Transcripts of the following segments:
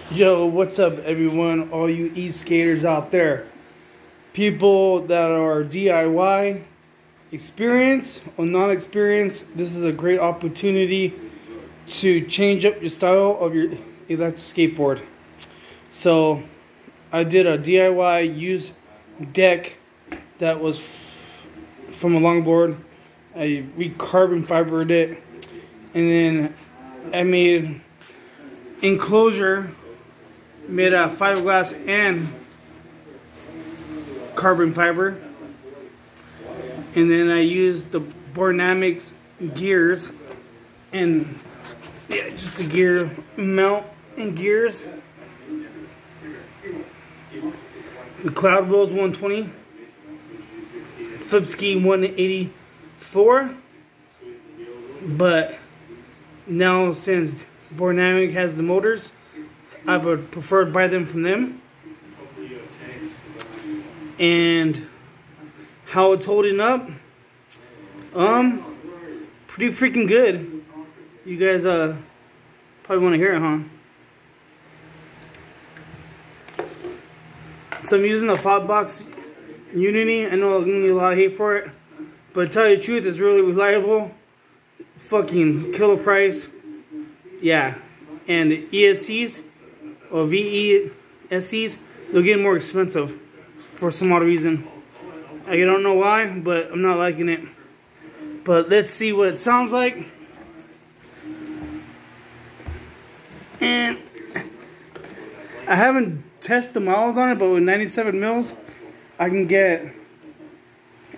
Yo, what's up everyone, all you e-skaters out there. People that are DIY, experienced or non-experienced, this is a great opportunity to change up your style of your electric skateboard. So, I did a DIY used deck that was from a longboard. I carbon fibered it, and then I made enclosure made out of fiberglass and carbon fiber, and then I used the boardnamics gears and just the gear mount and gears. The Cloud Rose 120, vesc 184, but now since boardnamics has the motors, I would prefer to buy them from them. And how it's holding up, pretty freaking good. You guys probably want to hear it, huh? So I'm using the focbox Unity. I know I'm gonna get a lot of hate for it, but to tell you the truth, it's really reliable. Fucking killer price. Yeah. And the ESCs or VESCs, they'll get more expensive for some odd reason. I don't know why, but I'm not liking it. But let's see what it sounds like. And I haven't tested the miles on it, but with 97 mils, I can get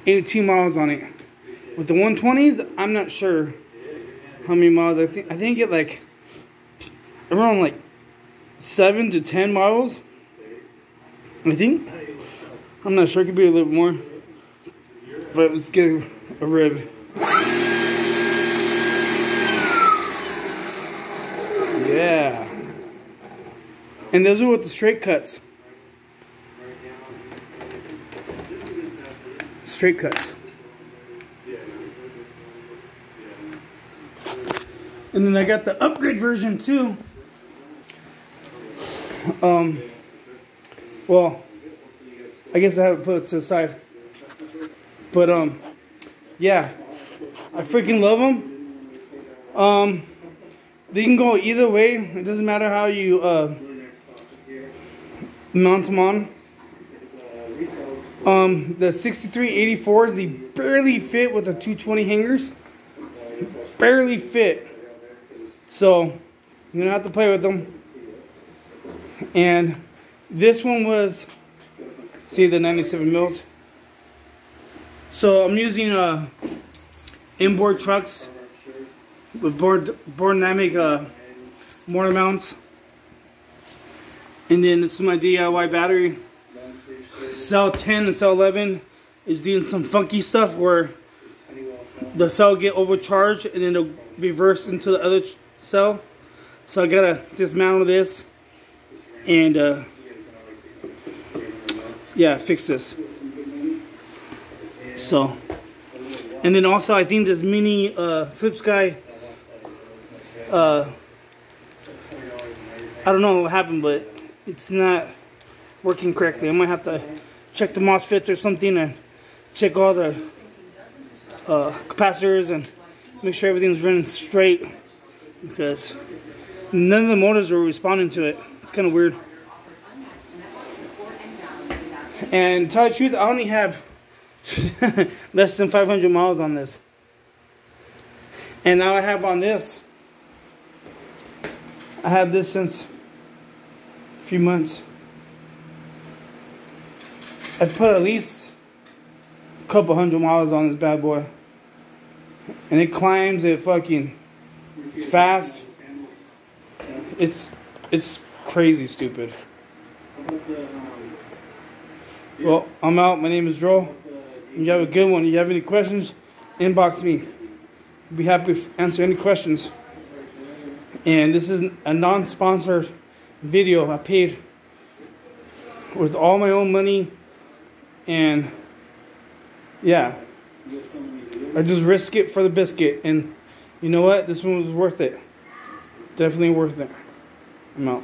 18 miles on it. With the 120s, I'm not sure how many miles. I think it like around like 7 to 10 miles. I think. I'm not sure. It could be a little more. But let's get a rev. Yeah. And those are with the straight cuts. Straight cuts. And then I got the upgrade version too. Well, I guess I haven't put it to the side. But yeah, I freaking love them. They can go either way. It doesn't matter how you mount them on. The 6384s, they barely fit with the 220 hangers. Barely fit. So I'm gonna have to play with them. And this one was, see, the 97 mils. So I'm using inboard trucks with boardnamic mortar mounts. And then this is my DIY battery. Cell 10 and cell 11 is doing some funky stuff where the cell get overcharged and then it'll reverse into the other cell. So I gotta dismantle this and yeah, fix this. So, and then also I think this mini flip sky, I don't know what happened, but it's not working correctly. I might have to check the MOSFETs or something and check all the capacitors and make sure everything's running straight, because none of the motors are responding to it. It's kind of weird. And to tell you the truth, I only have less than 500 miles on this. And now I have on this, I had this since a few months. I put at least a couple hundred miles on this bad boy. And it climbs it fucking fast. It's crazy stupid. Well, I'm out. My name is Joel. You have a good one. If you have any questions, inbox me. I'll be happy to answer any questions. And this is a non-sponsored video. I paid with all my own money. And yeah, I just risk it for the biscuit. And you know what? This one was worth it. Definitely worth it. I'm out.